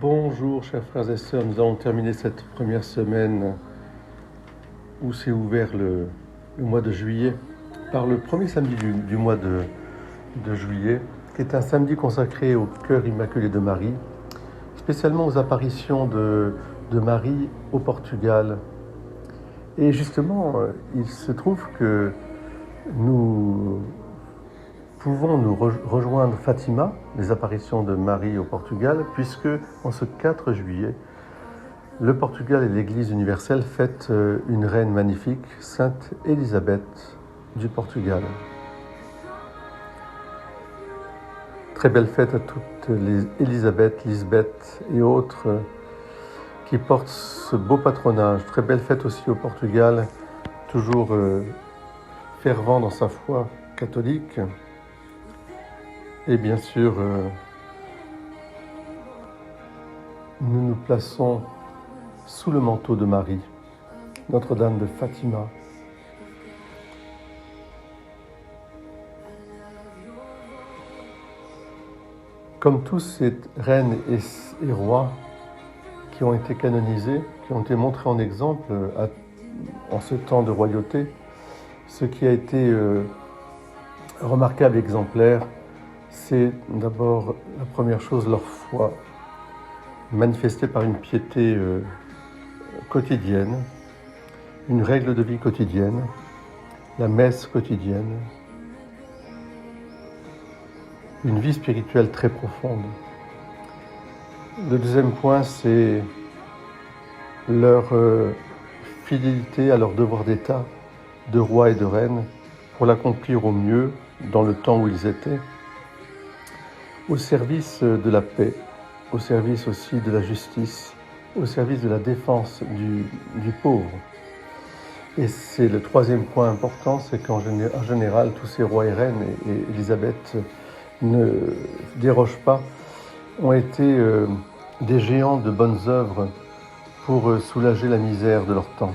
Bonjour chers frères et sœurs, nous allons terminer cette première semaine où s'est ouvert le mois de juillet par le premier samedi du mois de juillet, qui est un samedi consacré au cœur immaculé de Marie, spécialement aux apparitions de Marie au Portugal. Et justement, il se trouve que nous pouvons nous rejoindre Fatima, les apparitions de Marie au Portugal, puisque en ce 4 juillet, le Portugal et l'Église universelle fêtent une reine magnifique, Sainte Élisabeth du Portugal. Très belle fête à toutes les Élisabeth, Lisbeth et autres qui portent ce beau patronage. Très belle fête aussi au Portugal, toujours fervent dans sa foi catholique. Et bien sûr, nous nous plaçons sous le manteau de Marie, Notre-Dame de Fatima. Comme tous ces reines et rois qui ont été canonisés, qui ont été montrés en exemple en ce temps de royauté, ce qui a été remarquable et exemplaire, c'est d'abord la première chose, leur foi, manifestée par une piété quotidienne, une règle de vie quotidienne, la messe quotidienne, une vie spirituelle très profonde. Le deuxième point, c'est leur fidélité à leur devoir d'État, de roi et de reine, pour l'accomplir au mieux dans le temps où ils étaient, au service de la paix, au service aussi de la justice, au service de la défense du pauvre. Et c'est le troisième point important, c'est qu'en général, tous ces rois et reines, et Élisabeth ne déroge pas, ont été des géants de bonnes œuvres pour soulager la misère de leur temps.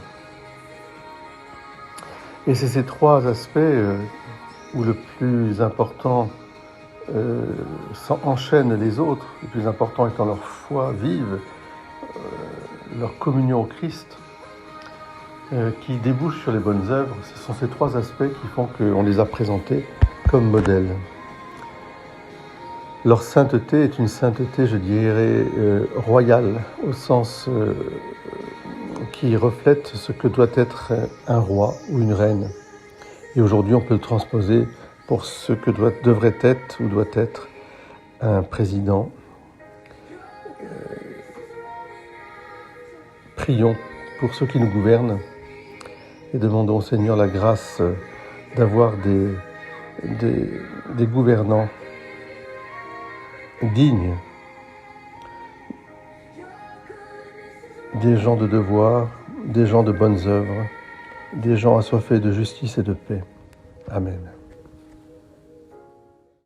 Et c'est ces trois aspects où le plus important enchaîne les autres, le plus important étant leur foi vive, leur communion au Christ, qui débouche sur les bonnes œuvres. Ce sont ces trois aspects qui font qu'on les a présentés comme modèles. Leur sainteté est une sainteté, je dirais, royale, au sens qui reflète ce que doit être un roi ou une reine. Et aujourd'hui, on peut le transposer pour ce que devrait être ou doit être un président. Prions pour ceux qui nous gouvernent et demandons au Seigneur la grâce d'avoir des gouvernants dignes, des gens de devoir, des gens de bonnes œuvres, des gens assoiffés de justice et de paix. Amen.